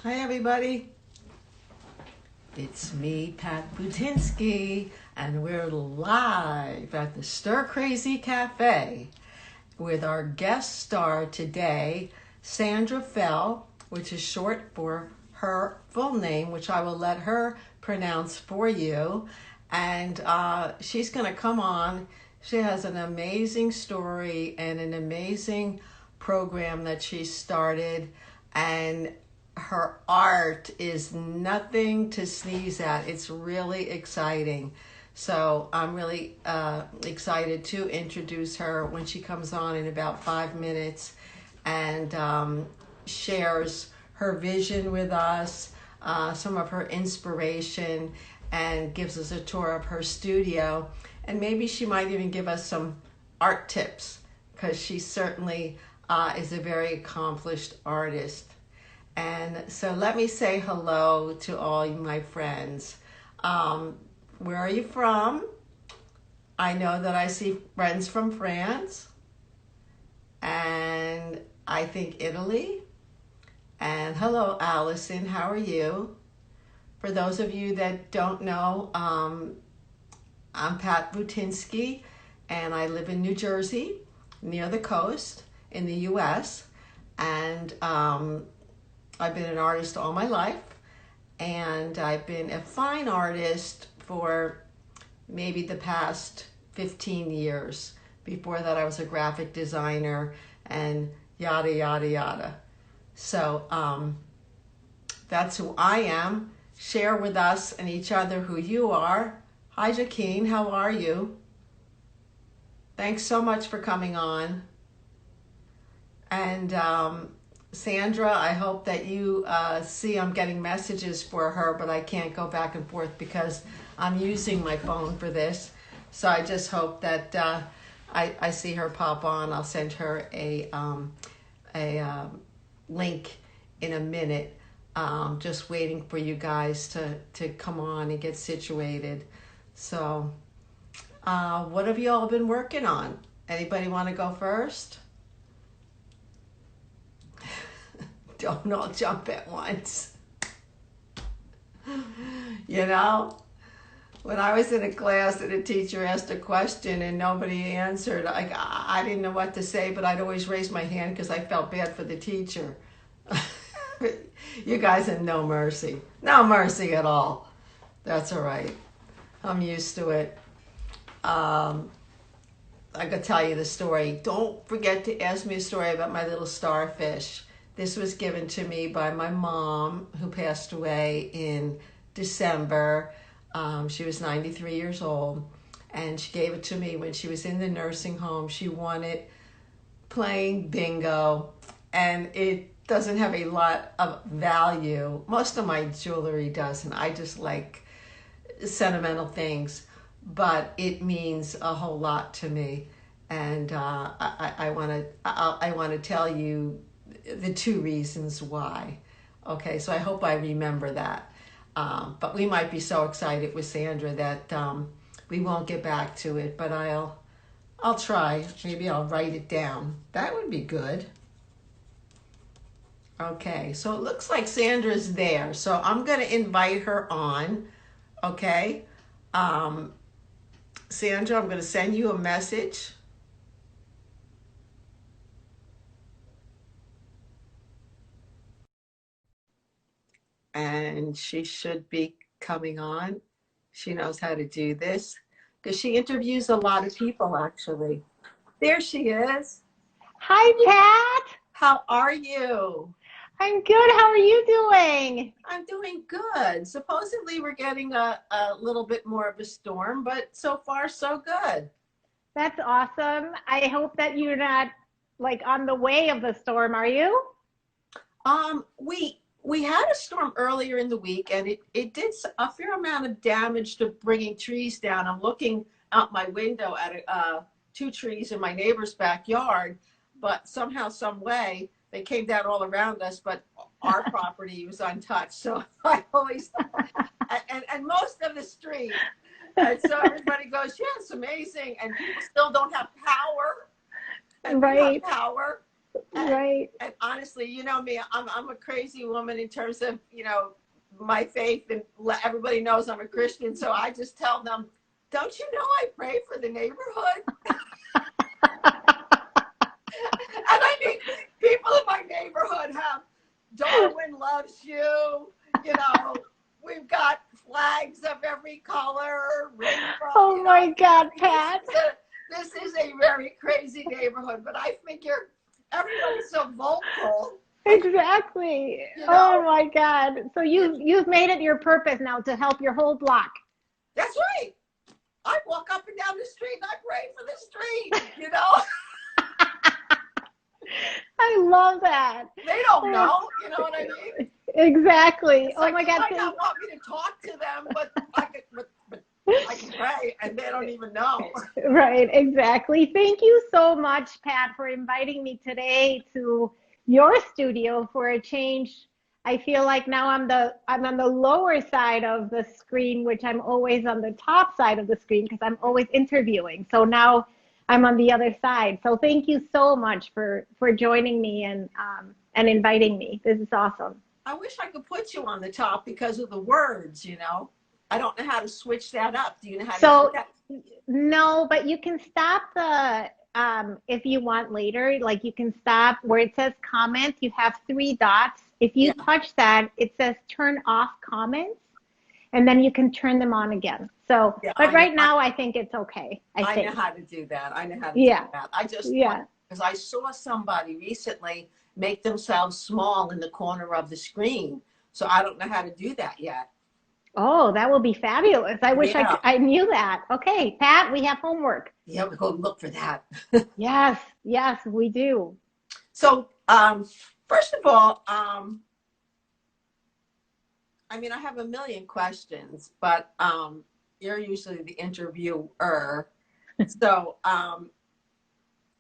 Hi, everybody. It's me, Pat Butynski, and we're live at the Stir Crazy Cafe with our guest star today, Sandra Fell, which is short for her full name, which I will let her pronounce for you. And she's going to come on. She has an amazing story and an amazing program that she started. And her art is nothing to sneeze at. It's really exciting. So I'm really excited to introduce her when she comes on in about 5 minutes and shares her vision with us, some of her inspiration, and gives us a tour of her studio. And maybe she might even give us some art tips because she certainly is a very accomplished artist. And so let me say hello to all my friends. Where are you from? I know that I see friends from France and I think Italy. And hello, Allison. How are you? For those of you that don't know, I'm Pat Butynski and I live in New Jersey near the coast in the US. And I've been an artist all my life, and I've been a fine artist for maybe the past 15 years. Before that, I was a graphic designer and yada, yada, yada. So that's who I am. Share with us and each other who you are. Hi, Jaquine. How are you? Thanks so much for coming on. And Sandra, I hope that you see I'm getting messages for her, but I can't go back and forth because I'm using my phone for this. So I just hope that I see her pop on. I'll send her a link in a minute. Just waiting for you guys to come on and get situated. So what have you all been working on? Anybody want to go first? Don't all jump at once. You know, when I was in a class and a teacher asked a question and nobody answered, I didn't know what to say, but I'd always raise my hand because I felt bad for the teacher. You guys have no mercy. No mercy at all. That's all right. I'm used to it. I could tell you the story. Don't forget to ask me a story about my little starfish. This was given to me by my mom, who passed away in December. She was 93 years old, and she gave it to me when she was in the nursing home. She won it playing bingo, and it doesn't have a lot of value. Most of my jewelry doesn't. I just like sentimental things, but it means a whole lot to me. And I want to tell you the two reasons why. Okay, so I hope I remember that. But we might be so excited with Sandra that we won't get back to it. But I'll try. Maybe I'll write it down. That would be good. Okay, so it looks like Sandra's there. So I'm going to invite her on. Okay, Sandra, I'm going to send you a message. And she should be coming on. She knows how to do this because she interviews a lot of people, actually. There she is. Hi, Pat. How are you? I'm good. How are you doing? I'm doing good. Supposedly we're getting a little bit more of a storm, but so far so good. That's awesome. I hope that you're not like on the way of the storm, are you? We had a storm earlier in the week, and it did a fair amount of damage to bringing trees down. I'm looking out my window at two trees in my neighbor's backyard, but somehow, some way, they came down all around us, but our property was untouched. So I always, and most of the street. And so everybody goes, yeah, it's amazing. And people still don't have power. And we have Right. power. Right. And honestly, you know me, I'm a crazy woman in terms of, my faith, and everybody knows I'm a Christian. So I just tell them, don't you know I pray for the neighborhood? And I mean, people in my neighborhood have Darwin loves you, you know, we've got flags of every color, rainbow, Oh my God, Pat. this is a very crazy neighborhood, but I figure everybody's so vocal. Exactly. You Oh know, my God. So you've made it your purpose now to help your whole block. that's right. I walk up and down the street and I pray for the street. I love that. They don't know, you know what I mean? Exactly. It's Oh like my you God. might not want me to talk to them, but I can pray, and they don't even know. Right, exactly. Thank you so much, Pat, for inviting me today to your studio for a change. I feel like now I'm on the lower side of the screen, which I'm always on the top side of the screen because I'm always interviewing. So now I'm on the other side. So thank you so much for joining me and inviting me. This is awesome. I wish I could put you on the top because of the words. I don't know how to switch that up. Do you know how to do So that? no, but you can stop the if you want later, like you can stop where it says comments, you have three dots. If you Yeah, touch that, it says turn off comments and then you can turn them on again. So, yeah, but right now I think it's okay. I I know think. how to do that. I know how to do Yeah. that. I just want, Yeah. because I saw somebody recently make themselves small in the corner of the screen. So I don't know how to do that yet. Oh, that will be fabulous. I wish Yeah, I knew that. Okay, Pat, we have homework. yeah, we'll go look for that. Yes, yes, we do. So, first of all, I mean, I have a million questions, but you're usually the interviewer. So,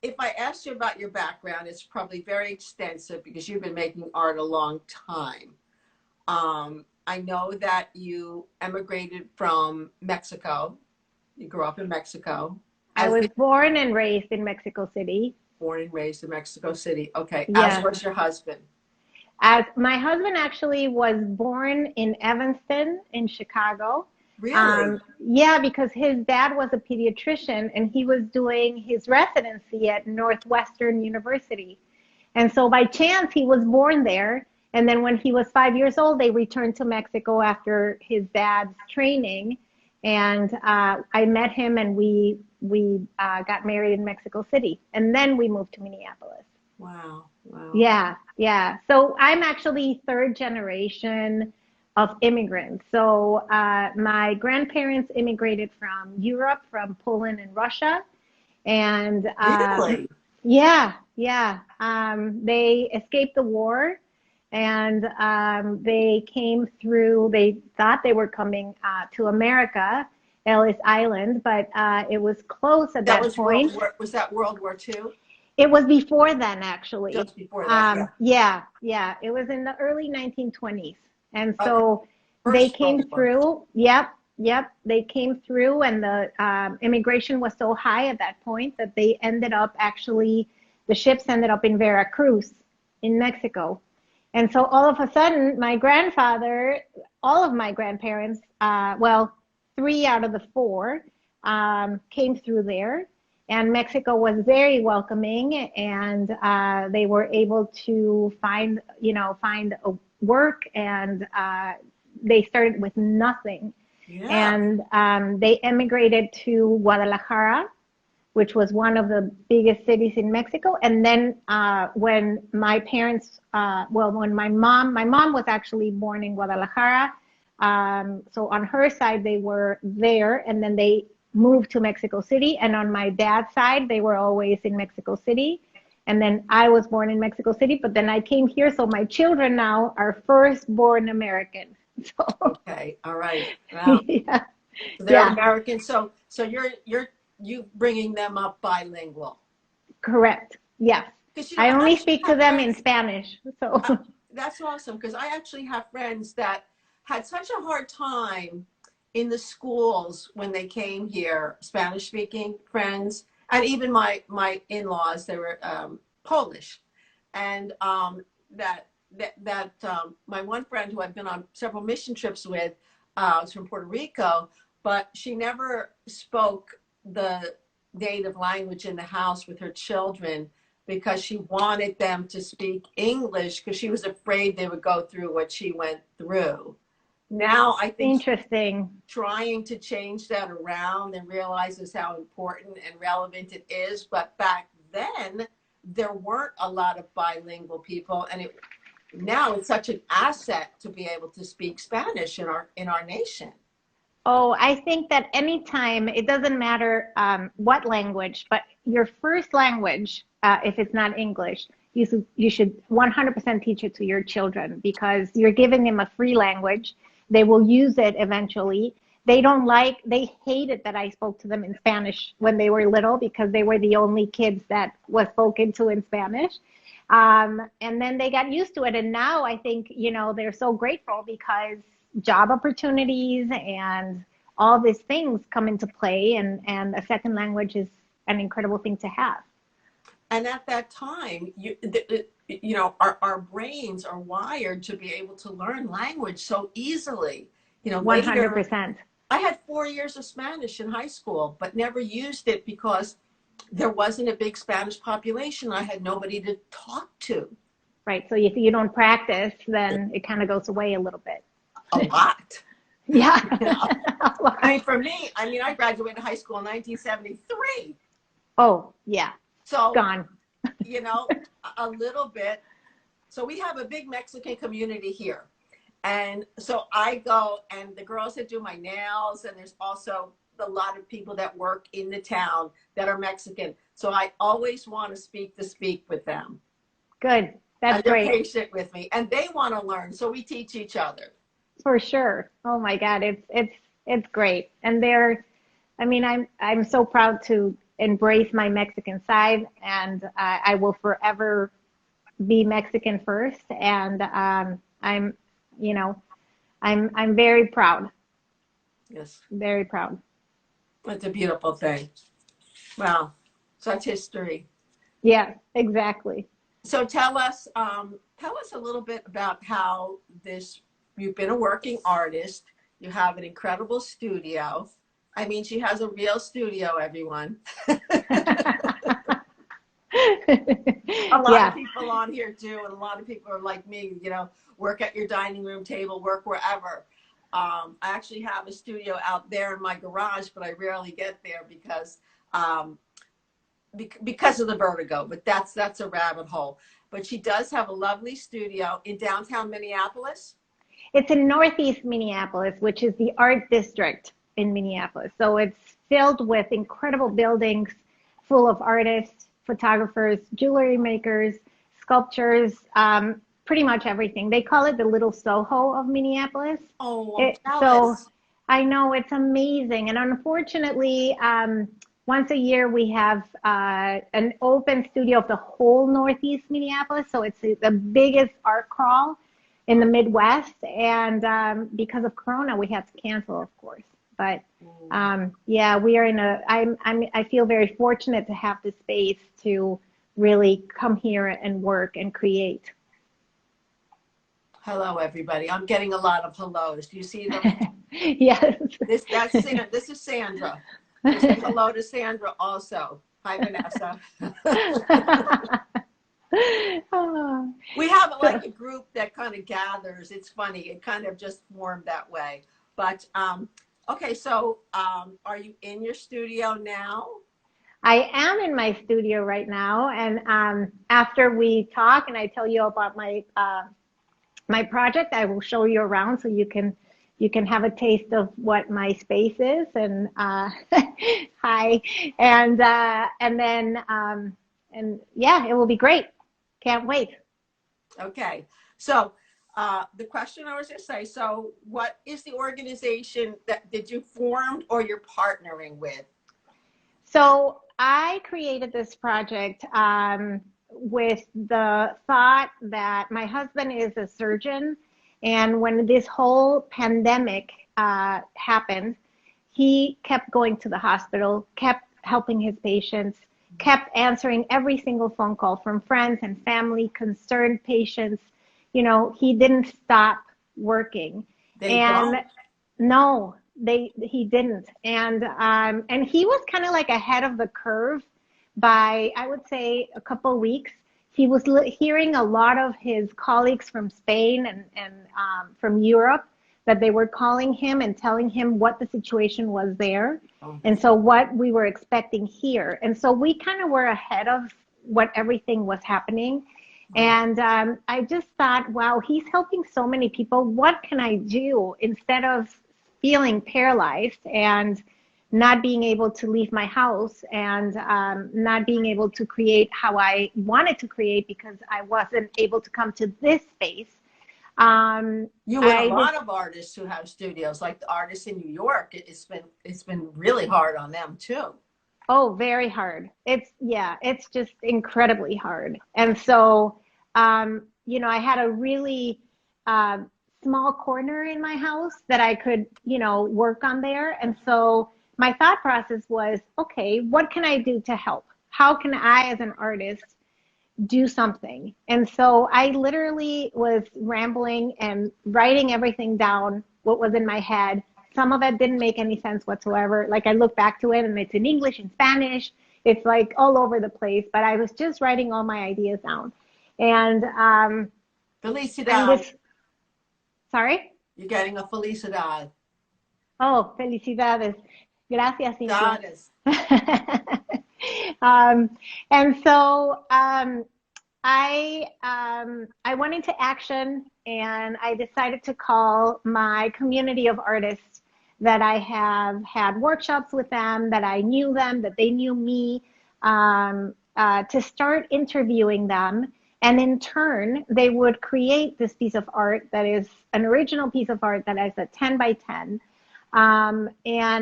if I asked you about your background, it's probably very extensive because you've been making art a long time. I know that you emigrated from Mexico. You grew up in Mexico. I As was born and raised in Mexico City. born and raised in Mexico City. Okay. As Yes. was your husband. As my husband actually was born in Evanston in Chicago. Really? Yeah, because his dad was a pediatrician and he was doing his residency at Northwestern University. And so by chance, he was born there. And then when he was 5 years old, they returned to Mexico after his dad's training. And I met him and we got married in Mexico City. And then we moved to Minneapolis. Wow. Wow. Yeah, yeah. So I'm actually third generation of immigrants. So my grandparents immigrated from Europe, from Poland and Russia. And Really? yeah, yeah. They escaped the war and they came through, they thought they were coming to America, Ellis Island, but it was closed at That that was World point. War, was that World War II? It was before then, actually. Just before that, yeah. Yeah, yeah. It was in the early 1920s. And Okay. so they First came World War. through. Yep, yep. They came through, and the immigration was so high at that point that they ended up actually, the ships ended up in Veracruz in Mexico. And so all of a sudden, my grandfather, all of my grandparents, well, three out of the four came through there. And Mexico was very welcoming, and they were able to find a work, and they started with nothing. Yeah. And they emigrated to Guadalajara, which was one of the biggest cities in Mexico. And then when my parents, when my mom was actually born in Guadalajara. So on her side, they were there, and then they moved to Mexico City. And on my dad's side, they were always in Mexico City. And then I was born in Mexico City, but then I came here. So my children now are first-born American. So Okay. All right. Wow. yeah, So they're yeah, American. So you bringing them up bilingual. correct. Yes. Because I I only actually speak to have them in friends. Spanish. So That's awesome because I actually have friends that had such a hard time in the schools when they came here, Spanish speaking friends, and even my in-laws, they were Polish. and my one friend who I've been on several mission trips with is from Puerto Rico, but she never spoke the native language in the house with her children because she wanted them to speak English because she was afraid they would go through what she went through. Now I think Interesting. trying to change that around and realizes how important and relevant it is. But back then, there weren't a lot of bilingual people, and now it's such an asset to be able to speak Spanish in our nation. Oh, I think that anytime, it doesn't matter what language, but your first language, if it's not English, you should 100% teach it to your children because you're giving them a free language. They will use it eventually. They hated that I spoke to them in Spanish when they were little because they were the only kids that was spoken to in Spanish. And then they got used to it. And now I think, they're so grateful because job opportunities and all these things come into play. And a second language is an incredible thing to have. And at that time, our brains are wired to be able to learn language so easily. Later, 100%. I had 4 years of Spanish in high school, but never used it because there wasn't a big Spanish population. I had nobody to talk to. Right. So if you don't practice, then it kind of goes away a little bit. A lot. Yeah. For me, I graduated high school in 1973. Oh, yeah. So, gone. A little bit. So we have a big Mexican community here. And so I go, and the girls that do my nails, and there's also a lot of people that work in the town that are Mexican. So I always want to speak with them. Good. That's and they're great. Patient with me, and they want to learn. So we teach each other. For sure. Oh my God, it's great. And I'm so proud to embrace my Mexican side, and I will forever be Mexican first. And I'm very proud. Yes. Very proud. It's a beautiful thing. Wow. Such history. Yeah, exactly. So tell us a little bit about how you've been a working artist. You have an incredible studio. She has a real studio, everyone. A lot of people on here do, and a lot of people are like me, work at your dining room table, work wherever. I actually have a studio out there in my garage, but I rarely get there because of the vertigo, but that's a rabbit hole. But she does have a lovely studio in downtown Minneapolis. It's in Northeast Minneapolis, which is the art district in Minneapolis. So it's filled with incredible buildings full of artists, photographers, jewelry makers, sculptures, pretty much everything. They call it the little Soho of Minneapolis. Oh, so I know, it's amazing. And unfortunately, once a year we have an open studio of the whole Northeast Minneapolis. So it's the biggest art crawl in the Midwest. And because of Corona, we had to cancel, of course. But yeah, we are I feel very fortunate to have the space to really come here and work and create. Hello, everybody. I'm getting a lot of hellos. Do you see them? Yes. This is Sandra. Say hello to Sandra also. Hi, Vanessa. We have like a group that kind of gathers. It's funny. It kind of just formed that way. But okay, so are you in your studio now? I am in my studio right now, and after we talk and I tell you about my project, I will show you around so you can have a taste of what my space is. And hi, and then and yeah, it will be great. Can't wait. Okay, so the question I was going to say, so what is the organization that you formed or you're partnering with? So I created this project with the thought that my husband is a surgeon, and when this whole pandemic happened, he kept going to the hospital, kept helping his patients, kept answering every single phone call from friends and family, concerned patients. You know, he didn't stop working. They And don't. no, he didn't. And he was kind of like ahead of the curve by, I would say, a couple of weeks. He was hearing a lot of his colleagues from Spain and from Europe that they were calling him and telling him what the situation was there. Oh. And so what we were expecting here. And so we kind of were ahead of what everything was happening. And I just thought, wow, he's helping so many people. What can I do instead of feeling paralyzed and not being able to leave my house and not being able to create how I wanted to create because I wasn't able to come to this space. You and a lot of artists who have studios, like the artists in New York, it's been really hard on them too. Oh, very hard. It's just incredibly hard. And so, you know, I had a really small corner in my house that I could, you know, work on there. And so my thought process was, okay, what can I do to help? How can I, as an artist, do something? And so I literally was rambling and writing everything down, what was in my head. Some of it didn't make any sense whatsoever. Like I look back to it and it's in English and Spanish. It's like all over the place, but I was just writing all my ideas down. And Felicidad. Sorry? You're getting a felicidad. Oh, felicidades. Gracias, Cynthia. And so I went into action and I decided to call my community of artists that I have had workshops with them, that I knew them, that they knew me, to start interviewing them. And in turn, they would create this piece of art that is an original piece of art that is a 10 by 10. And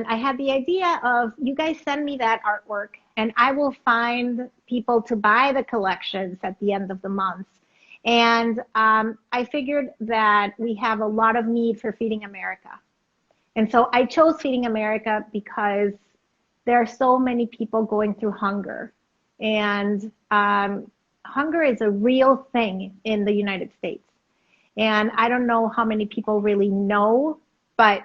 I had the idea of, you guys send me that artwork and I will find people to buy the collections at the end of the month. And I figured that we have a lot of need for Feeding America. And so I chose Feeding America because there are so many people going through hunger. And hunger is a real thing in the United States. And I don't know how many people really know, but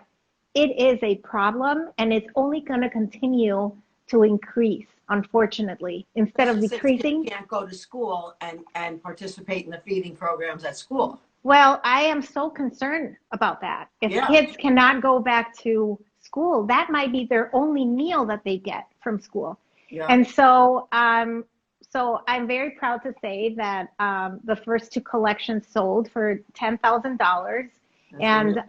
it is a problem and it's only going to continue to increase, unfortunately, instead of decreasing. Kids can't go to school and participate in the feeding programs at school. Well, I am so concerned about that. If kids cannot go back to school, that might be their only meal that they get from school. Yeah. And so, so I'm very proud to say that the first 2 collections sold for $10,000. And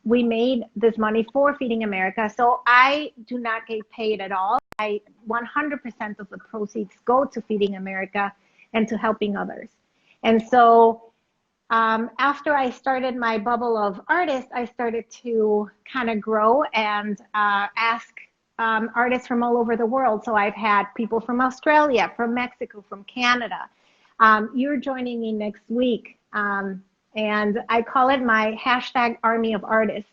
we made this money for Feeding America. So I do not get paid at all. 100% of the proceeds go to Feeding America and to helping others. And so after I started my bubble of artists, I started to kind of grow and ask artists from all over the world. So I've had people from Australia, from Mexico, from Canada. You're joining me next week. And I call it my hashtag army of artists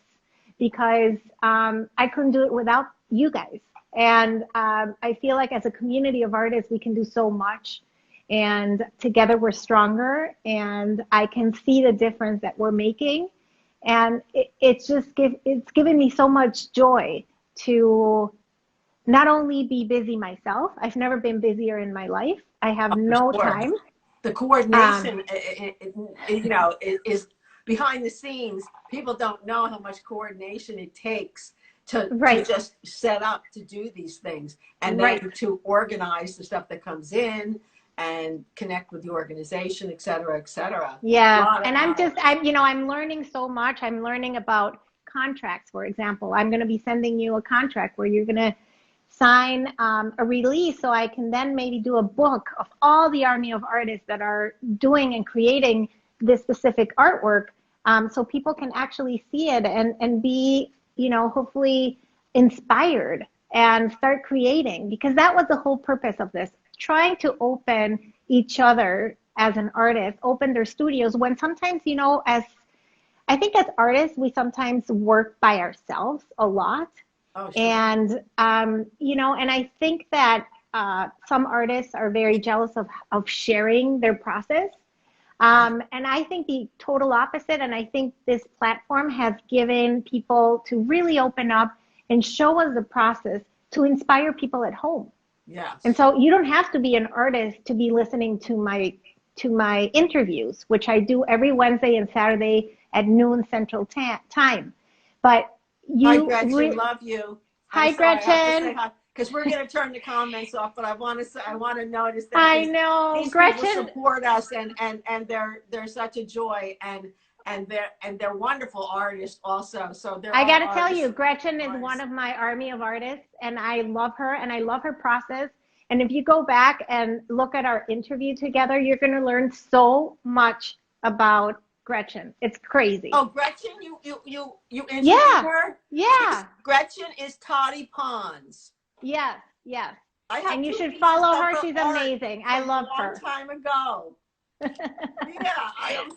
because I couldn't do it without you guys. And I feel like as a community of artists, we can do so much. And together we're stronger. And I can see the difference that we're making. And it's given me so much joy to not only be busy myself. I've never been busier in my life. I have no time. The coordination, you know, is behind the scenes. People don't know how much coordination it takes to just set up to do these things, and then to organize the stuff that comes in and connect with the organization, et cetera, et cetera. Yeah, and I'm learning so much. I'm learning about contracts, for example. I'm going to be sending you a contract where you're going to sign a release so I can then maybe do a book of all the army of artists that are doing and creating this specific artwork, so people can actually see it and be, you know, hopefully inspired and start creating, because that was the whole purpose of this, trying to open each other as an artist, open their studios, when sometimes, you know, I think as artists, we sometimes work by ourselves a lot. Oh, sure. And, you know, and I think that some artists are very jealous of sharing their process. And I think the total opposite. And I think this platform has given people to really open up and show us the process to inspire people at home. Yes. And so you don't have to be an artist to be listening to my interviews, which I do every Wednesday and Saturday at noon Central Time. But Hi, Gretchen. Love you. Hi, Gretchen. I have to say hi because we're going to turn the comments off. But I want to notice that I know these Gretchen people support us, and they're such a joy, and they're wonderful artists also. So I got to tell you, Gretchen is one of my army of artists, and I love her, and I love her process. And if you go back and look at our interview together, you're going to learn so much about Gretchen. It's crazy. Oh, Gretchen, you interviewed her? Yeah. Gretchen is Toddy Pons. Yes, yes. And you should pieces follow of her. She's amazing. I love her. A long time ago.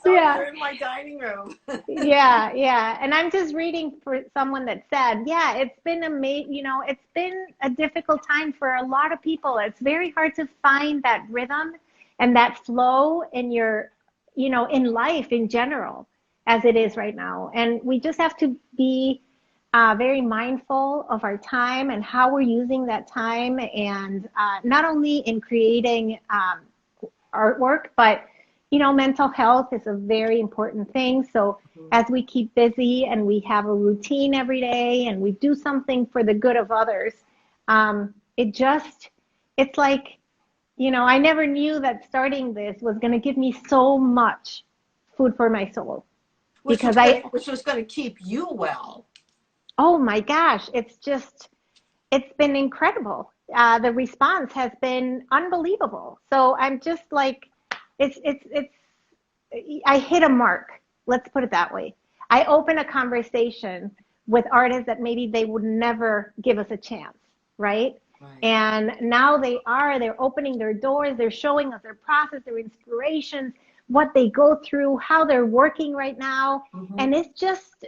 They're in my dining room. Yeah. And I'm just reading for someone that said, it's been it's been a difficult time for a lot of people. It's very hard to find that rhythm and that flow in your, in life in general, as it is right now. And we just have to be very mindful of our time and how we're using that time, and not only in creating artwork, but mental health is a very important thing. So as we keep busy and we have a routine every day and we do something for the good of others, it's like, I never knew that starting this was going to give me so much food for my soul. Which was going to keep you well. Oh my gosh. It's been incredible. The response has been unbelievable. So I'm just like, I hit a mark. Let's put it that way. I open a conversation with artists that maybe they would never give us a chance, right? And now they're opening their doors. They're showing us their process, their inspirations, what they go through, how they're working right now. Mm-hmm. And it's just,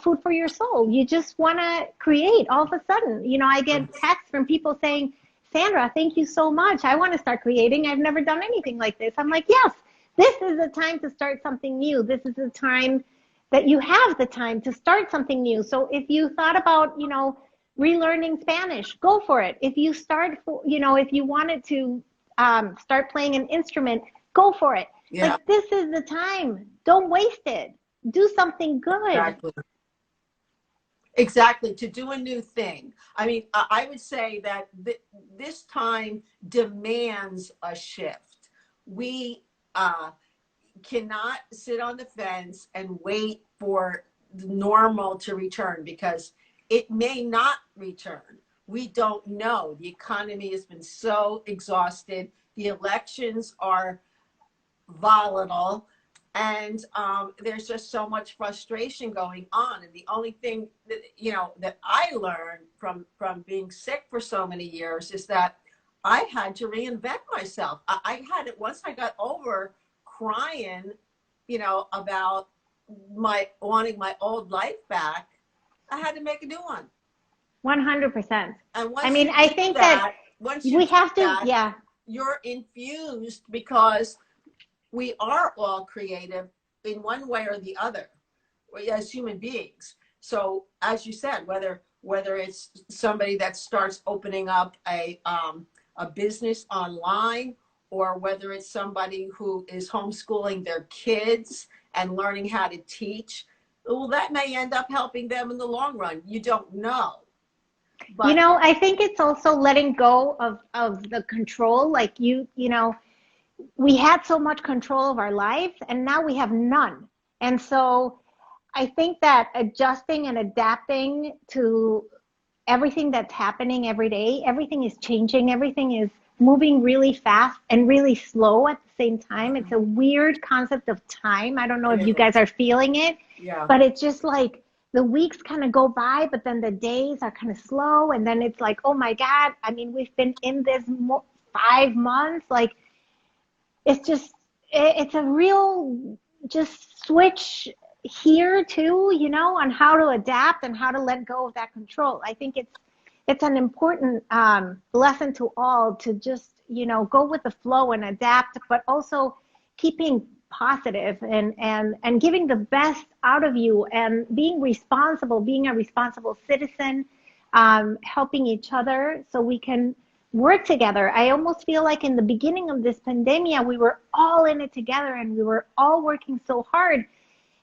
food for your soul. You just want to create all of a sudden. I get texts from people saying, Sandra, thank you so much. I want to start creating. I've never done anything like this. I'm like, yes, this is the time to start something new. This is the time that you have the time to start something new. So if you thought about, relearning Spanish, go for it. If you if you wanted to start playing an instrument, go for it. Yeah. Like, this is the time. Don't waste it. Do something good. Exactly, to do a new thing. I mean, I would say that this time demands a shift. We cannot sit on the fence and wait for the normal to return, because it may not return. We don't know. The economy has been so exhausted. The elections are volatile. And there's just so much frustration going on. And the only thing that I learned from being sick for so many years is that I had to reinvent myself. I had it once I got over crying, about wanting my old life back. I had to make a new one. 100%. And I think that we have to, you're infused, because we are all creative in one way or the other as human beings. So as you said, whether it's somebody that starts opening up a business online, or whether it's somebody who is homeschooling their kids and learning how to teach, well, that may end up helping them in the long run. You don't know. But, I think it's also letting go of the control. Like we had so much control of our lives, and now we have none. And so I think that adjusting and adapting to everything that's happening every day, everything is changing, everything is moving really fast and really slow at the same time. It's a weird concept of time. I don't know if you guys are feeling it, but it's just like the weeks kind of go by, but then the days are kind of slow. And then it's like, oh my God, I mean, we've been in this 5 months. Like, it's a real just switch here too, on how to adapt and how to let go of that control. I think it's an important lesson to all to just, go with the flow and adapt, but also keeping positive and giving the best out of you and being responsible, being a responsible citizen, helping each other so we can work together. I almost feel like in the beginning of this pandemic, we were all in it together and we were all working so hard.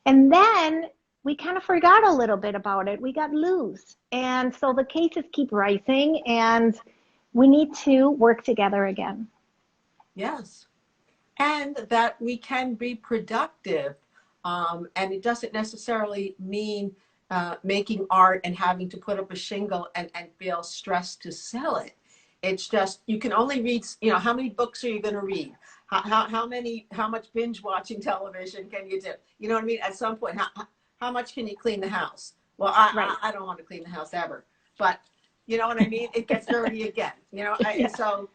And then we kind of forgot a little bit about it. We got loose. And so the cases keep rising and we need to work together again. Yes. And that we can be productive. And it doesn't necessarily mean making art and having to put up a shingle and feel stressed to sell it. It's just, you can only read, how many books are you going to read? How much binge watching television can you do? You know what I mean? At some point, how much can you clean the house? Well, I don't want to clean the house ever, but you know what I mean? It gets dirty again, Yeah. So,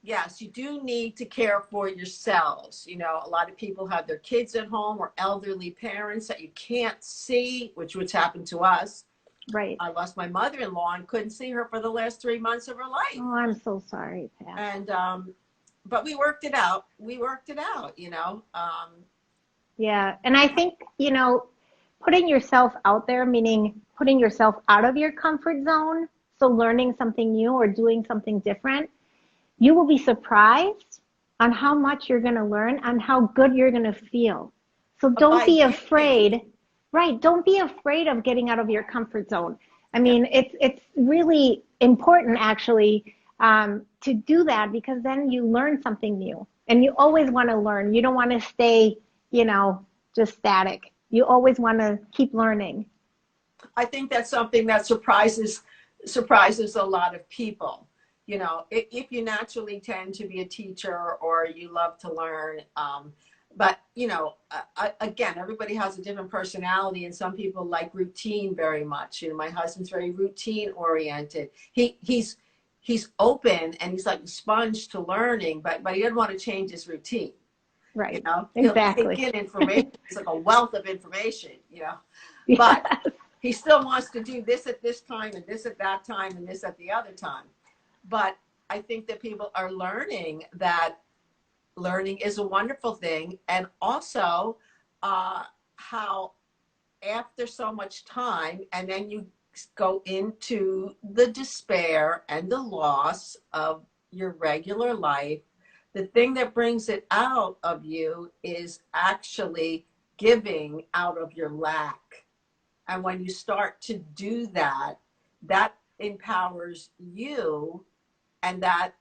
yes, you do need to care for yourselves. A lot of people have their kids at home or elderly parents that you can't see, which happened to us. Right. I lost my mother-in-law and couldn't see her for the last 3 months of her life. Oh, I'm so sorry, Pat. And, but we worked it out. Yeah. And I think, putting yourself out there, meaning putting yourself out of your comfort zone. So learning something new or doing something different, you will be surprised on how much you're going to learn and how good you're going to feel. So don't be afraid. Right. Don't be afraid of getting out of your comfort zone. I mean, it's really important actually to do that because then you learn something new and you always want to learn. You don't want to stay, just static. You always want to keep learning. I think that's something that surprises a lot of people. If you naturally tend to be a teacher or you love to learn, but again, everybody has a different personality, and some people like routine very much. My husband's very routine oriented. He's open and he's like a sponge to learning, but he doesn't want to change his routine. Right. He'll take in information. It's like a wealth of information. But he still wants to do this at this time and this at that time and this at the other time. But I think that people are learning that learning is a wonderful thing. And also how after so much time, and then you go into the despair and the loss of your regular life, the thing that brings it out of you is actually giving out of your lack. And when you start to do that, that empowers you and that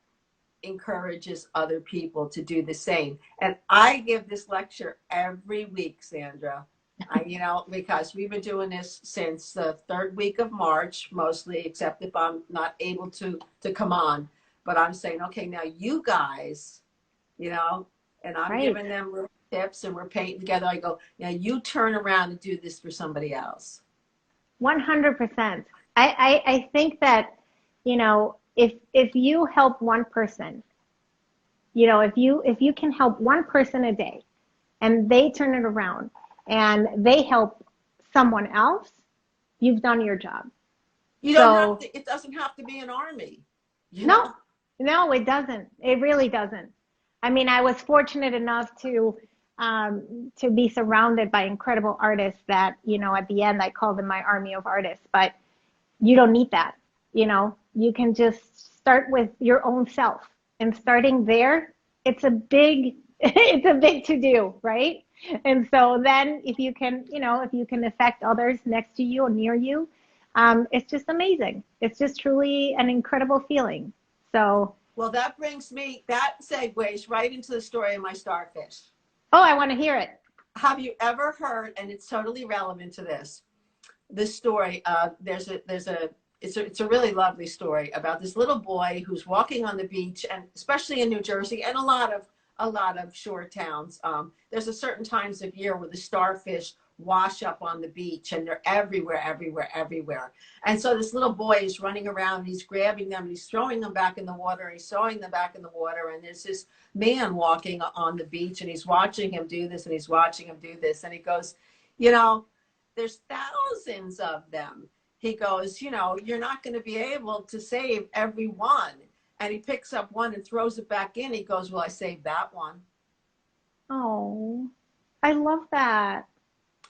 encourages other people to do the same. And I give this lecture every week, Sandra, because we've been doing this since the third week of March, mostly, except if I'm not able to come on. But I'm saying, okay, now you guys, and I'm giving them little tips and we're painting together. I go, now you turn around and do this for somebody else. 100%. I think that, if you help one person, if you can help one person a day and they turn it around and they help someone else, you've done your job. It doesn't have to be an army. No, it doesn't. It really doesn't. I mean, I was fortunate enough to be surrounded by incredible artists that, at the end I call them my army of artists, but you don't need that. You can just start with your own self, and starting there, it's a big to do, right? And so then if you can affect others next to you or near you, it's just amazing. It's just truly an incredible feeling. So. Well, that segues right into the story of my starfish. Oh, I want to hear it. Have you ever heard, and it's totally relevant to this story, it's a really lovely story about this little boy who's walking on the beach, and especially in New Jersey and a lot of shore towns, there's a certain times of year where the starfish wash up on the beach and they're everywhere. And so this little boy is running around, and he's grabbing them, and he's throwing them back in the water, and he's throwing them back in the water. And there's this man walking on the beach, and he's watching him do this, and he's watching him do this. And he goes, there's thousands of them. he goes, you know, you're not going to be able to save every one. And he picks up one and throws it back in. He goes, well, I saved that one. Oh, I love that.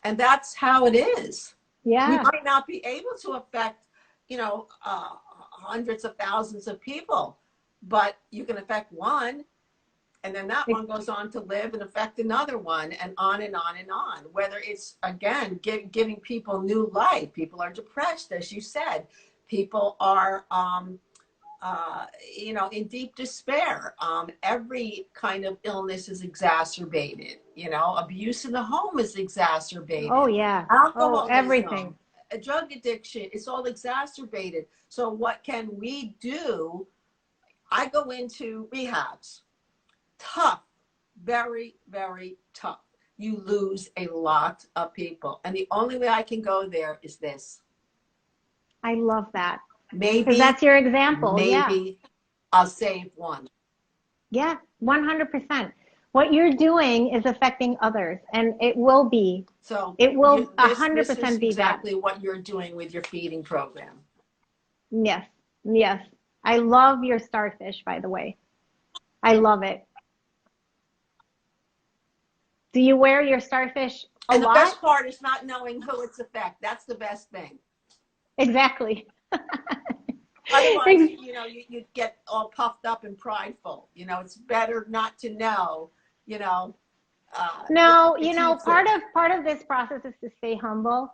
And that's how it is. We Yeah. might not be able to affect, you know, hundreds of thousands of people, but you can affect one. And then that one goes on to live and affect another one, and on and on and on. Whether it's, again, giving people new life. People are depressed, as you said. People are, you know, in deep despair. Every kind of illness is exacerbated. You know, abuse in the home is Oh, exacerbated. yeah. Oh, everything. Alcoholism, drug addiction, it's all exacerbated. So what can we do? I go into rehabs. Tough, very, very tough. You lose a lot of people. And the only way I can go there is this. I love that. Because Maybe, that's your example. Yeah. maybe I'll save one. Yeah, 100%. What you're doing is affecting others, and it will be. So It will this is 100% be that. exactly what you're doing with your feeding program. Yes, yes. I love your starfish, by the way. I love it. Do you wear your starfish a And the lot? best part is not knowing who it's affect. That's the best thing. Exactly. Otherwise, you know, you get all puffed up and prideful. You know, it's better not to know, you know, No, the you know, teacher. part of this process is to stay humble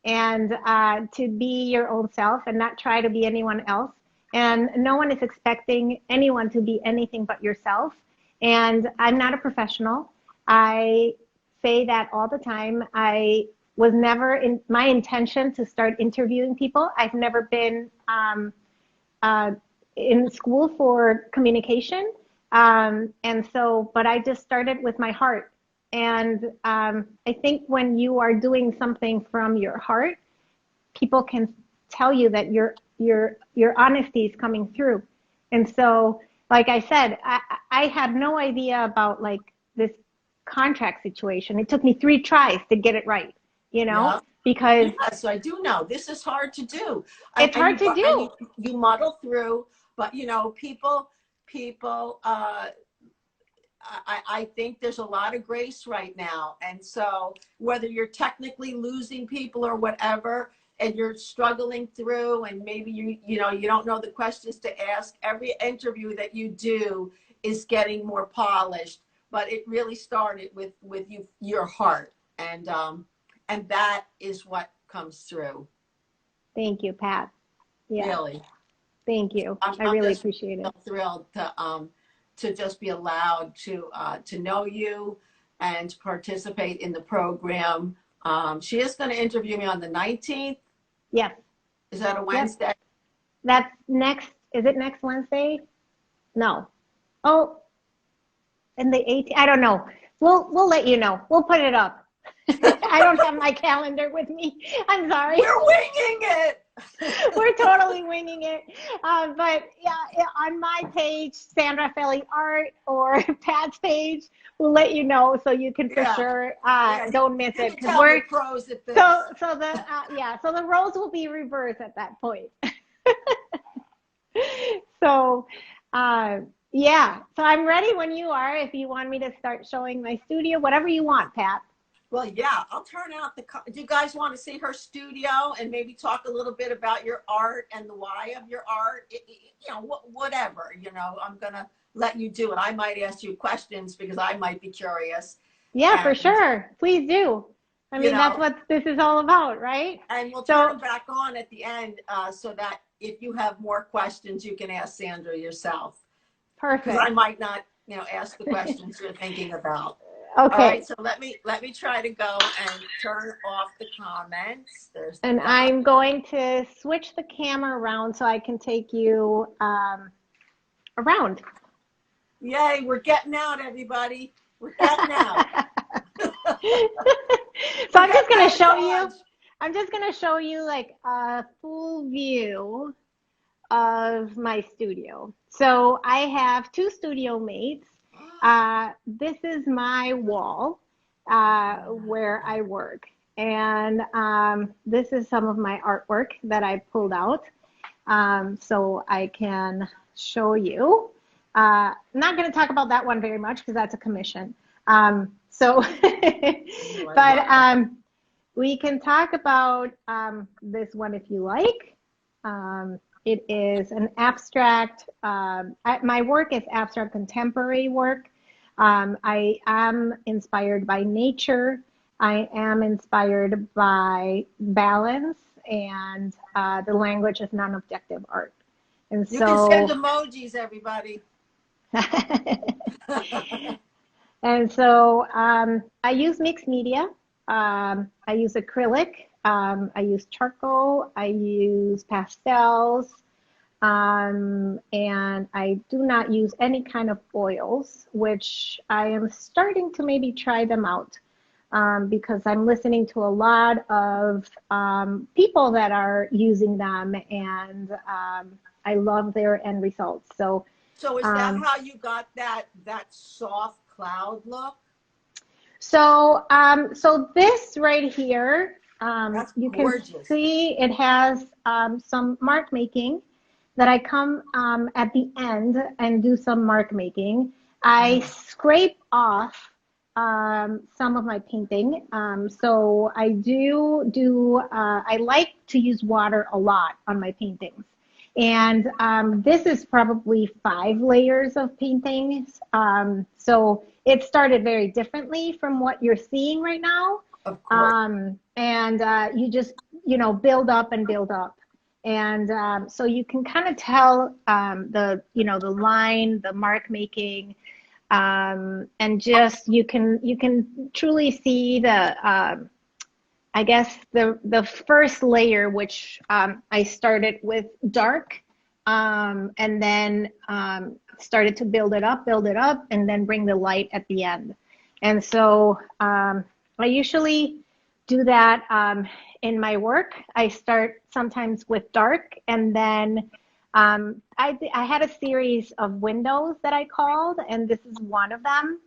and to be your own self and not try to be anyone else. And no one is expecting anyone to be anything but yourself. And I'm not a professional. I say that all the time. I was never in my intention to start interviewing people. I've never been uh, in school for communication. And so, but I just started with my heart. And I think when you are doing something from your heart, people can tell you that your honesty is coming through. And so, like I said, I had no idea about like this contract situation. It took me 3 tries to get it right, you know, Yeah. because Yes, I do know this is hard to do, it's and hard to do. you muddle through. But you know, people. I think there's a lot of grace right now, and so whether you're technically losing people or whatever, and you're struggling through, and maybe you know you don't know the questions to ask. Every interview that you do is getting more polished, but it really started with your heart, and that is what comes through. Thank you, Pat. Yeah, Really, thank you. I I'm really just appreciate real it. thrilled to just be allowed to know you and to participate in the program. She is going to interview me on the 19th. Yes. Is that a Yep. Wednesday? That's next. Is it next Wednesday? No. Oh, and the 18th. I don't know. We'll let you know. We'll put it up. I don't have my calendar with me. I'm sorry. We're winging it. We're totally winging it. But yeah, on my page, Sandra Felly Art or Pat's page, we'll let you know so you can for sure don't miss it because we're pros at this. so the roles will be reversed at that point. So yeah, so I'm ready when you are. If you want me to start showing my studio, whatever you want, Pat. Well, yeah, I'll turn out do you guys want to see her studio and maybe talk a little bit about your art and the why of your art? You know, whatever, you know, I'm going to let you do it. I might ask you questions because I might be curious. Yeah, for And, sure. Please do. I mean, that's what this is all about, right? And we'll turn them back on at the end so that if you have more questions, you can ask Sandra yourself. Perfect. Because I might not, you know, ask the questions you're thinking about. Okay. All right, so let me try to go and turn off the comments. And I'm going to switch the camera around so I can take you around. Yay, we're getting out, everybody. We're getting out. So I'm just going to show you. I'm just going to show you like a full view of my studio. So I have 2 studio mates. This is my wall where I work. And this is some of my artwork that I pulled out. So I can show you. I'm not going to talk about that one very much because that's a commission. So, but we can talk about this one if you like. It is an abstract, my work is abstract contemporary work. I am inspired by nature. I am inspired by balance and the language of non-objective art. And you can send emojis, everybody. And so I use mixed media. I use acrylic. I use charcoal. I use pastels. And I do not use any kind of oils, which I am starting to maybe try them out because I'm listening to a lot of people that are using them, and I love their end results. So is that how you got that soft cloud look? So this right here, you gorgeous. Can see it has some mark making that I come at the end and do some mark making. I scrape off some of my painting. So I I like to use water a lot on my paintings. And this is probably 5 layers of paintings. So it started very differently from what you're seeing right now. Of course. And you just, build up and build up. And so you can kind of tell the line, the mark making, and just you can truly see the I guess the first layer, which I started with dark, and then started to build it up, and then bring the light at the end. And so I usually do that in my work. I start sometimes with dark, and then I had a series of windows that I called, and this is one of them.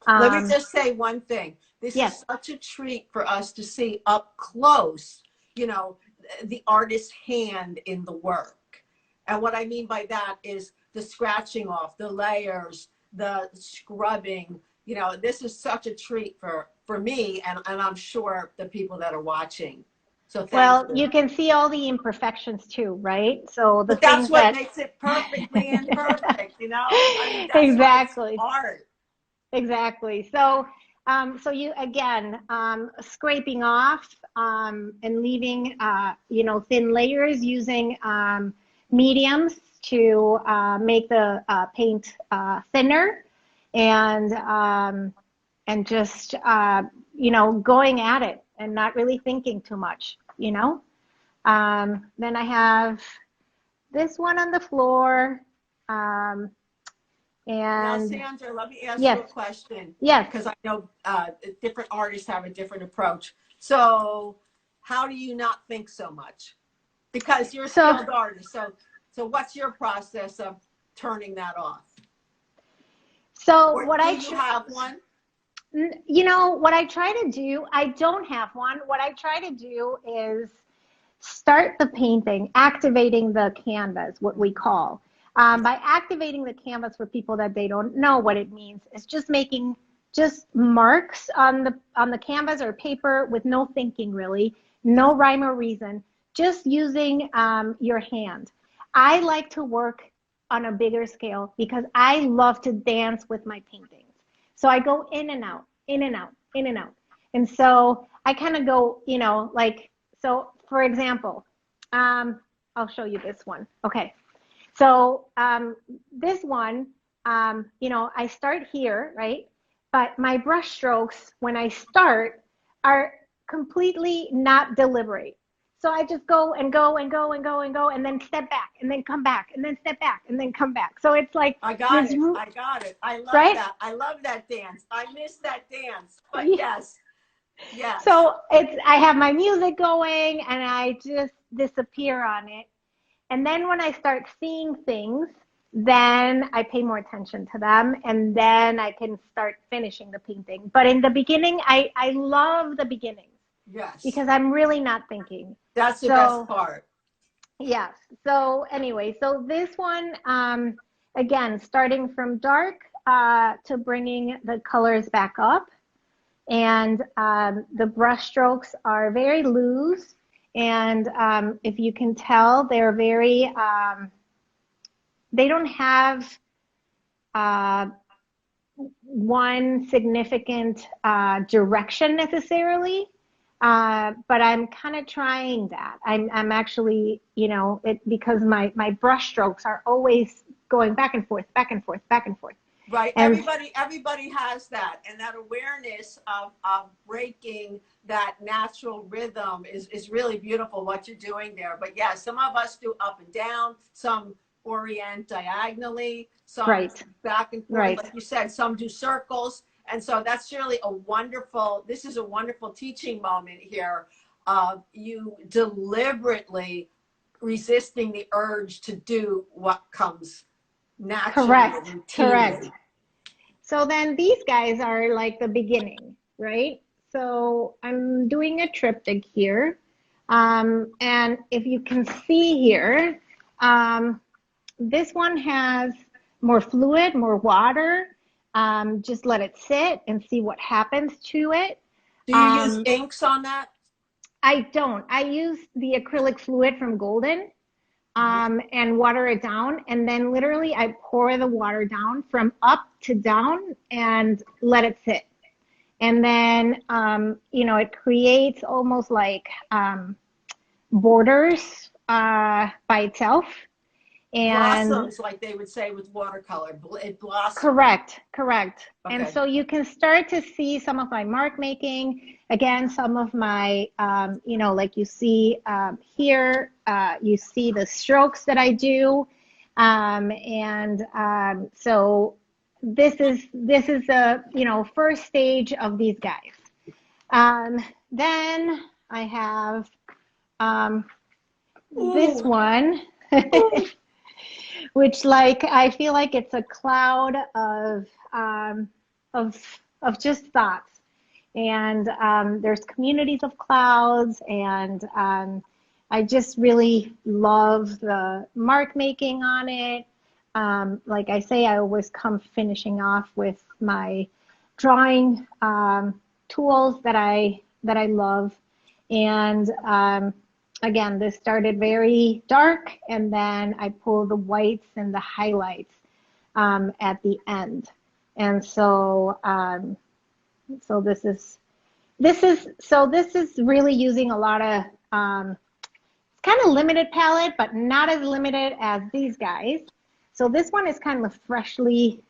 Let me just say one thing. This is such a treat for us to see up close, the artist's hand in the work. And what I mean by that is the scratching off, the layers, the scrubbing. This is such a treat for me, and I'm sure the people that are watching. So thank you. You can see all the imperfections too, right? So but that's what makes it perfectly imperfect, I mean, that's exactly art. Exactly. So you again scraping off and leaving thin layers using mediums to make the paint thinner, and just going at it and not really thinking too much. Then I have this one on the floor. Now, And Sandra, let me ask you a question. Yes. Because I know different artists have a different approach. So how do you not think so much? Because you're a skilled artist. So what's your process of turning that off? So or what do you have one? What I try to do, I don't have one. What I try to do is start the painting, activating the canvas, what we call. By activating the canvas, for people that they don't know what it means, is just making marks on the canvas or paper with no thinking, really, no rhyme or reason, just using your hand. I like to work on a bigger scale because I love to dance with my paintings. So I go in and out, in and out, in and out. And so I kind of go, so for example, I'll show you this one. Okay. So this one, I start here, right? But my brush strokes, when I start, are completely not deliberate. So I just go and go and go and go and go, and then step back, and then come back, and then step back, and then come back. So it's like I got it. I love that. I love that dance. I miss that dance. But yes. So I have my music going, and I just disappear on it. And then when I start seeing things, then I pay more attention to them, and then I can start finishing the painting. But in the beginning, I love the beginnings. Yes. because I'm really not thinking. That's the best So part. yes. So anyway, so this one, again, starting from dark to bringing the colors back up. And the brush strokes are very loose. And if you can tell, they're very, they don't have uh, one significant direction necessarily. But I'm kind of trying that. I'm actually, you know, because my brush strokes are always going back and forth, back and forth, back and forth. Right. And Everybody has that. And that awareness of breaking that natural rhythm is really beautiful what you're doing there. But yeah, some of us do up and down, some orient diagonally, some right, back and forth, right. like you said, some do circles. And so that's really a wonderful, this is a wonderful teaching moment here of you deliberately resisting the urge to do what comes naturally or Correct, correct. routinely. So then these guys are like the beginning, right? So I'm doing a triptych here. And if you can see here, um, this one has more fluid, more water. Just let it sit and see what happens to it. Do you use Um, inks on that? I don't. I use the acrylic fluid from Golden and water it down. And then literally I pour the water down from up to down and let it sit. And then, you know, it creates almost like borders by itself. And Blossoms, like they would say with watercolor. It blossoms. correct, correct. And Okay. so you can start to see some of my mark making. Again, some of my, you know, like you see here, you see the strokes that I do. So this is the, you know, first stage of these guys. Then I have this Ooh. one. Ooh. Which like I feel like it's a cloud um, of of just thoughts. And there's communities of clouds, and I just really love the mark making on it. Like I say, I always come finishing off with my drawing tools that I love, and again, this started very dark, and then I pull the whites and the highlights at the end. And so, so this is really using a lot of it's kind of limited palette, but not as limited as these guys. So this one is kind of freshly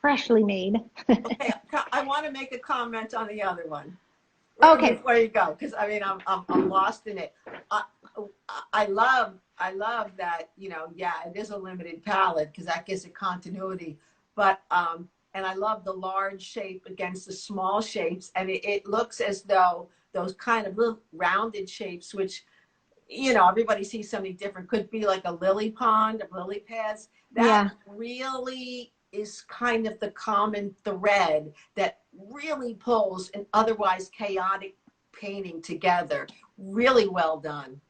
made. Okay, I want to make a comment on the other one Okay. before you go, because I mean I'm lost in it. I, I love that, you know, yeah, it is a limited palette because that gives it continuity. But and I love the large shape against the small shapes, and it looks as though those kind of little rounded shapes, which, you know, everybody sees something different, could be like a lily pond of lily pads. That Yeah. really is kind of the common thread that really pulls an otherwise chaotic painting together. Really well done.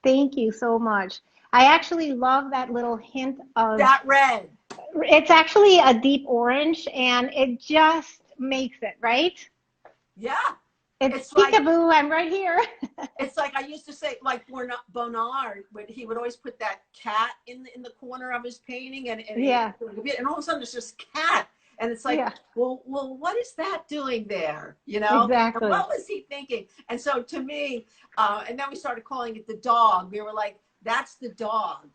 Thank you so much. I actually love that little hint of That red. it's actually a deep orange, and it just makes it, right? Yeah. It's It's like peekaboo, I'm right here. it's like I used to say, like Bonnard, he would always put that cat in the corner of his painting, Yeah, and all of a sudden there's this cat, and it's like, yeah, well, what is that doing there? You know, and exactly. what was he thinking? And so to me, and then we started calling it the dog. We were like, that's the dog.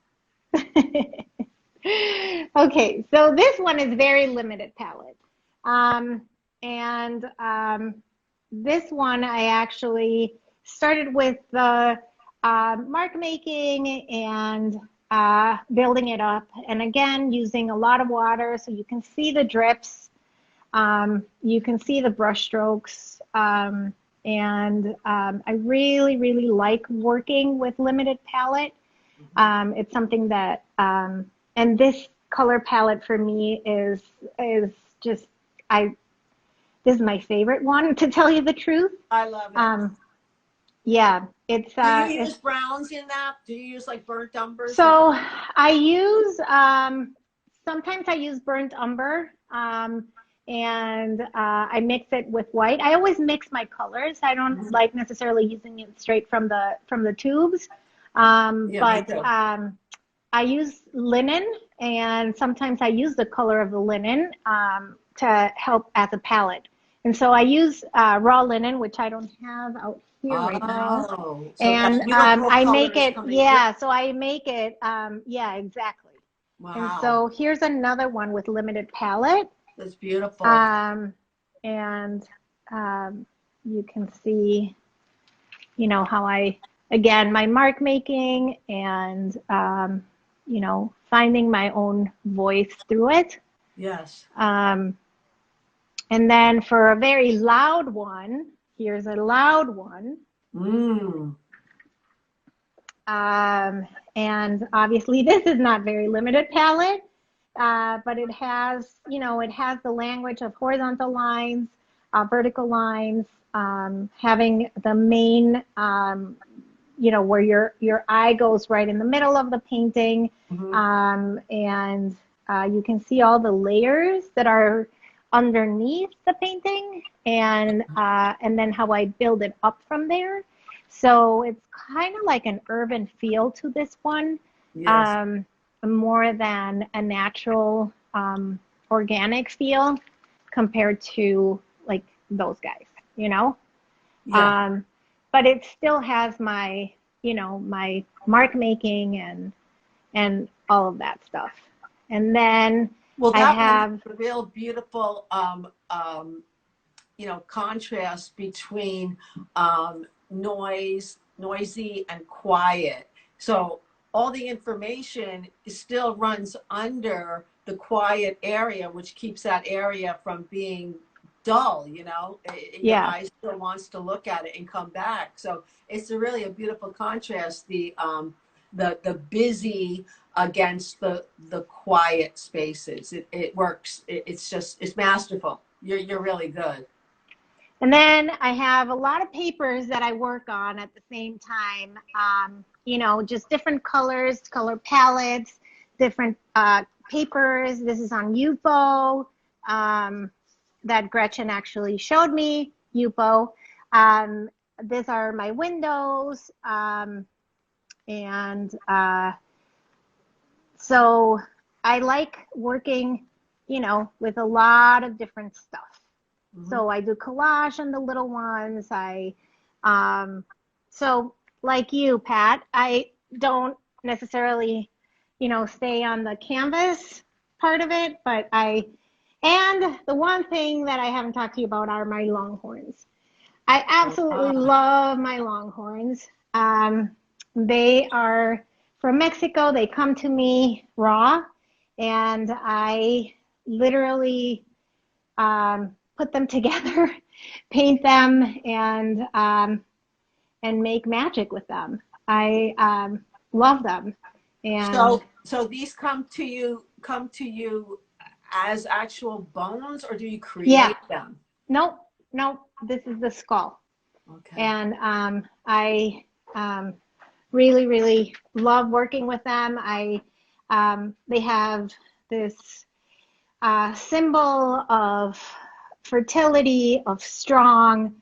Okay, so this one is very limited palette. Um, and this one I actually started with the mark making and building it up. And again, using a lot of water so you can see the drips, you can see the brush strokes. I really, really like working with limited palette. It's something that, and this color palette for me is just I this is my favorite one, to tell you the truth. I love it. Yeah, it's Do you it's use browns in that? Do you use like burnt umbers in so I use sometimes I use burnt umber, and I mix it with white. I always mix my colors. I don't that? like necessarily using it straight from the tubes, Yeah, me but too. I use linen, and sometimes I use the color of the linen to help as a palette. And so I use raw linen, which I don't have out here right now. Oh, so that's And beautiful I make colors it, coming through. yeah, so I make it, yeah, exactly. And Wow, so here's another one with limited palette. that's beautiful. Um, and you can see, you know, how I, again, my mark making and, you know, finding my own voice through it. Yes. Um, and then for a very loud one, here's a loud one. Mm. And obviously this is not very limited palette, but it has, you know, it has the language of horizontal lines, vertical lines, having the main, you know, where your eye goes right in the middle of the painting, Hmm. and you can see all the layers that are underneath the painting, and then how I build it up from there. So it's kind of like an urban feel to this one, Yes. um, more than a natural organic feel compared to like those guys, you know. Yeah. Um, but it still has my, you know, my mark making and all of that stuff. And then Well, I that one has have, a real beautiful, contrast between noisy and quiet. So all the information still runs under the quiet area, which keeps that area from being dull. Your yeah, eye still wants to look at it and come back. So it's really a beautiful contrast. The busy against the quiet spaces. It works. It's masterful. You're really good. and then I have a lot of papers that I work on at the same time. You know, just different colors, color palettes, different papers. This is on UFO, that Gretchen actually showed me, UFO. Um, these are my windows. And so I like working, you know, with a lot of different stuff. Hmm. So I do collage on the little ones. Um, so like you, Pat, I don't necessarily, you know, stay on the canvas part of it, but and the one thing that I haven't talked to you about are my longhorns. I absolutely Ah, love my longhorns. They are from Mexico. They come to me raw, and I literally put them together, paint them, and make magic with them. I love them, and so these come to you as actual bones, or do you yeah, create them? nope, nope. This is the skull, Okay. and I um, really, really love working with them. They have this symbol of fertility, of strong,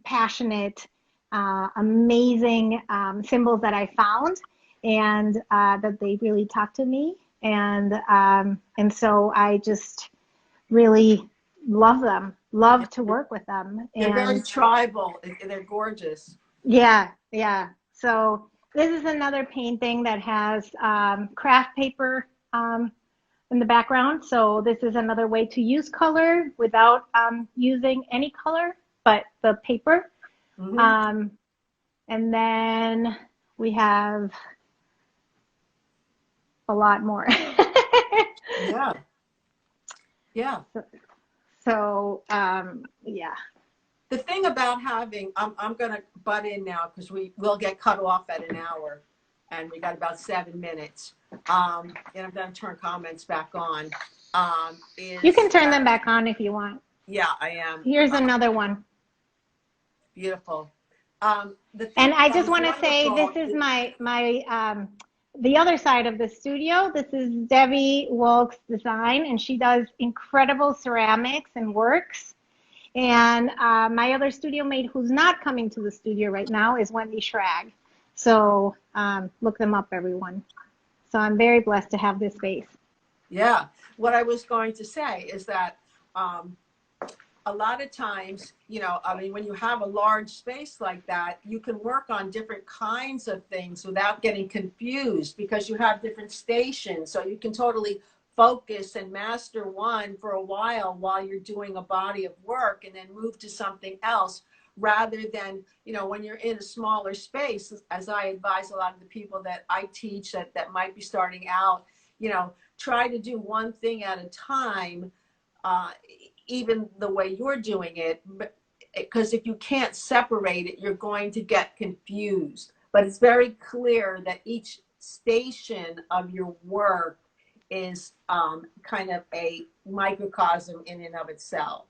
passionate, amazing symbols that I found, and that they really talk to me, and so I just really love them, Yeah, love to work with them, they're very and tribal. They're gorgeous. yeah, yeah. So this is another painting that has craft paper in the background. So this is another way to use color without using any color, but the paper. Hmm. Um, and then we have a lot more. Yeah. Yeah. So yeah. The thing about having, I'm going to butt in now because we will get cut off at an hour, and we got about 7 minutes. And I'm going to turn comments back on. You can Is turn them that, back on if you want. yeah, I am. Here's another one. Beautiful. The thing And I that just was want to say, this wonderful. is the other side of the studio. This is Debbie Wolk's design, and she does incredible ceramics and works. And my other studio mate, who's not coming to the studio right now, is Wendy Schrag. So look them up, everyone. So I'm very blessed to have this space. Yeah. What I was going to say is that a lot of times, I mean, when you have a large space like that, you can work on different kinds of things without getting confused because you have different stations. So you can totally focus and master one for a while you're doing a body of work and then move to something else rather than, when you're in a smaller space, as I advise a lot of the people that I teach that might be starting out, try to do one thing at a time. Even the way you're doing it, because if you can't separate it, you're going to get confused. But it's very clear that each station of your work is kind of a microcosm in and of itself.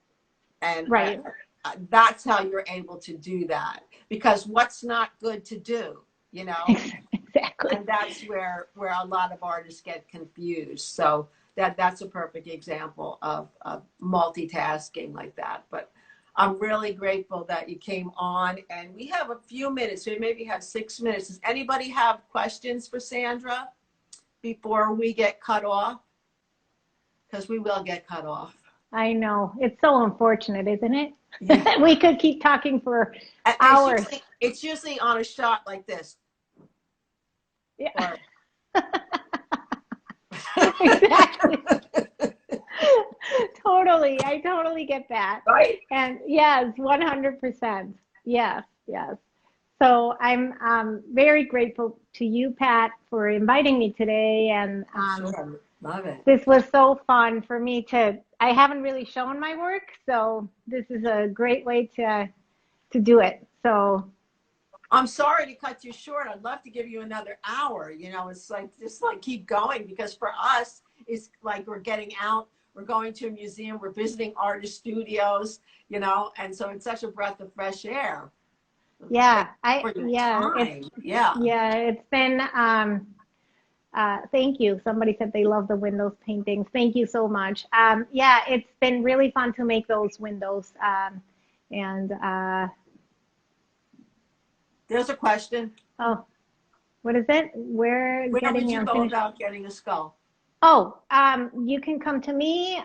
And Right. that's how you're able to do that. Because what's not good to do, Exactly. And that's where a lot of artists get confused. So that's a perfect example of multitasking like that. But I'm really grateful that you came on, and we have a few minutes. We maybe have 6 minutes. Does anybody have questions for Sandra before we get cut off? Because we will get cut off. I know. It's so unfortunate, isn't it? Yeah. We could keep talking for And hours. it's usually on a shot like this. Yeah. Exactly. Totally. I totally get that. Right. And yes, 100%. Yes, yes. So I'm very grateful to you, Pat, for inviting me today. And Sure. Love it. this was so fun for me I haven't really shown my work, so this is a great way to do it. So I'm sorry to cut you short. I'd love to give you another hour. It's like just like keep going because for us, it's like we're getting out, we're going to a museum, we're visiting artist studios, and so it's such a breath of fresh air. yeah, For your yeah, time. Yeah. it's been thank you. Somebody said they love the windows paintings. Thank you so much. Yeah, it's been really fun to make those windows. And There's a question. oh, what is it? We're Where getting would the you go unfinished. about getting a skull? Oh, you can come to me,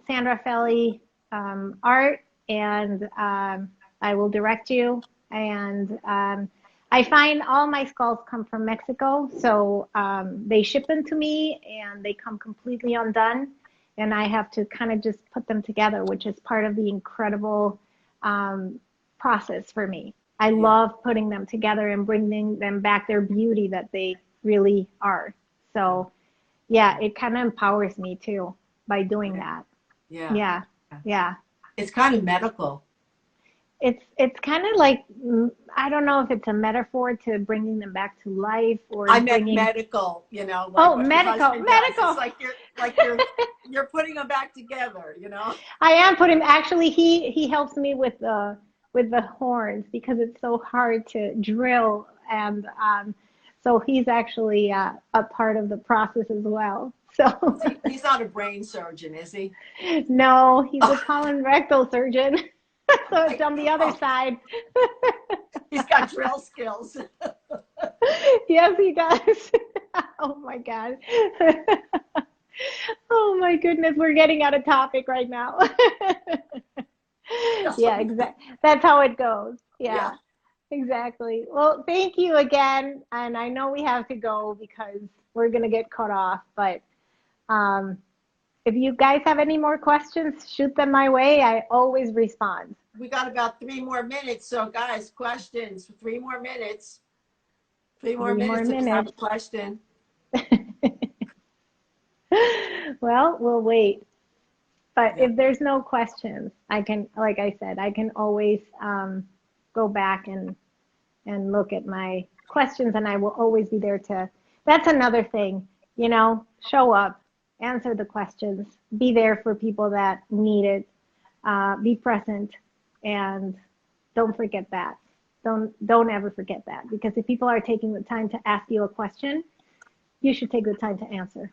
Sandra Felly Art, and I will direct you. And I find all my skulls come from Mexico, so they ship them to me, and they come completely undone, and I have to kind of just put them together, which is part of the incredible process for me. I love putting them together and bringing them back their beauty that they really are. So yeah, it kind of empowers me too by doing that. Yeah. Yeah, yeah. It's kind of medical. It's kind of like I don't know if it's a metaphor to bringing them back to life or I meant bringing. medical, like Oh, what your medical, husband does. medical. It's like you're putting them back together. I am putting. Actually, he helps me with the horns because it's so hard to drill, and so he's actually a part of the process as well. So He's not a brain surgeon, is he? no, he's a colon rectal surgeon. So it's on the other side. He's got drill skills. Yes, he does. Oh my God. Oh my goodness, we're getting out of topic right now. Yeah, exactly. That's how it goes. Yeah, exactly. Well, thank you again. And I know we have to go because we're going to get cut off. But if you guys have any more questions, shoot them my way. I always respond. We got about 3 more minutes. So guys, questions, 3 more minutes. 3 more minutes if you have a question. Well, we'll wait. But if there's no questions, I can, like I said, I can always go back and look at my questions, and I will always be there to. That's another thing, show up, answer the questions, be there for people that need it, be present, and don't forget that. Don't ever forget that, because if people are taking the time to ask you a question, you should take the time to answer.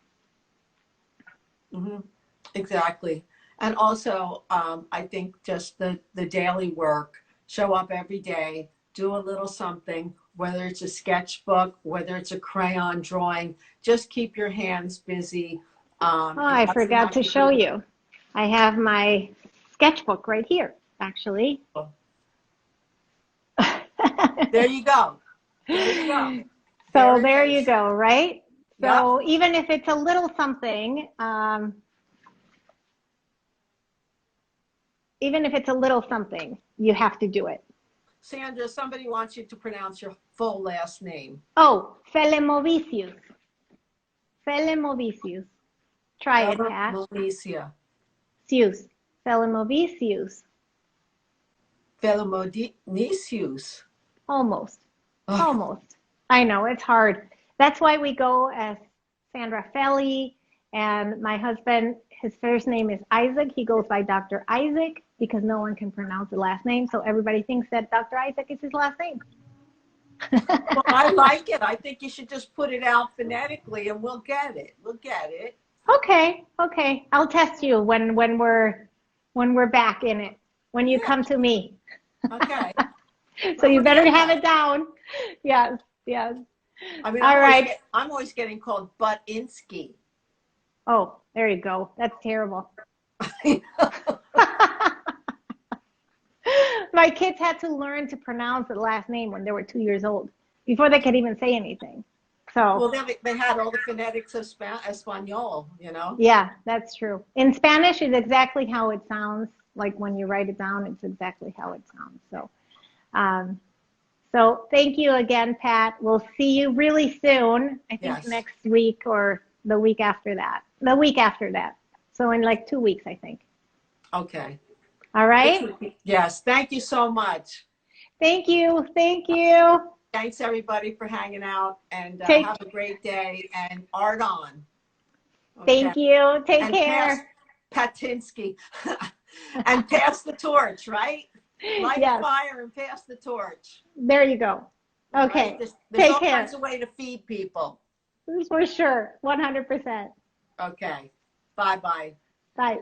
Mm-hmm. Exactly. And also, I think just the daily work, show up every day, do a little something, whether it's a sketchbook, whether it's a crayon drawing, just keep your hands busy. Oh, It I doesn't forgot have to to show be. you. I have my sketchbook right here, actually. There you go. There you go. So There it there you is. go, right? Yep. So even if it's a little something, you have to do it. Sandra, somebody wants you to pronounce your full last name. Oh, Felemovicius. Felemovicius. Try it, Bella Pat. Malicia. Sius. Felemovicius. Velomodicius. Almost. Oh, Almost. I know, it's hard. That's why we go as Sandra Feli, and my husband, his first name is Isaac. He goes by Dr. Isaac because no one can pronounce the last name, so everybody thinks that Dr. Isaac is his last name. well, I like it. I think you should just put it out phonetically and we'll get it. We'll get it. Okay, okay. I'll test you when we're back in it. When you Yeah. come to me. Okay. So Don't you better forget have that. it down. Yes, yes. I mean, All right. I'm always getting called Butynski. Oh, there you go. That's terrible. My kids had to learn to pronounce the last name when they were 2 years old before they could even say anything. So, Well, they had all the phonetics of Espanol, you know? yeah, that's true. In Spanish, it's exactly how it sounds. Like when you write it down, it's exactly how it sounds. Um, so thank you again, Pat. We'll see you really soon. I think Yes. next week or the week after that. The week after that. So in like 2 weeks, I think. Okay. All right. Yes. Thank you so much. Thank you. Thank you. Thanks, everybody, for hanging out, and Take have a great day, and art on. Okay. Thank you. Take And pass care. Patinsky. And pass the torch, right? Light a Yes. fire and pass the torch. There you go. All right. Okay. There's Take all kinds care. of way to feed people. For sure. 100%. Okay. Bye-bye. Bye.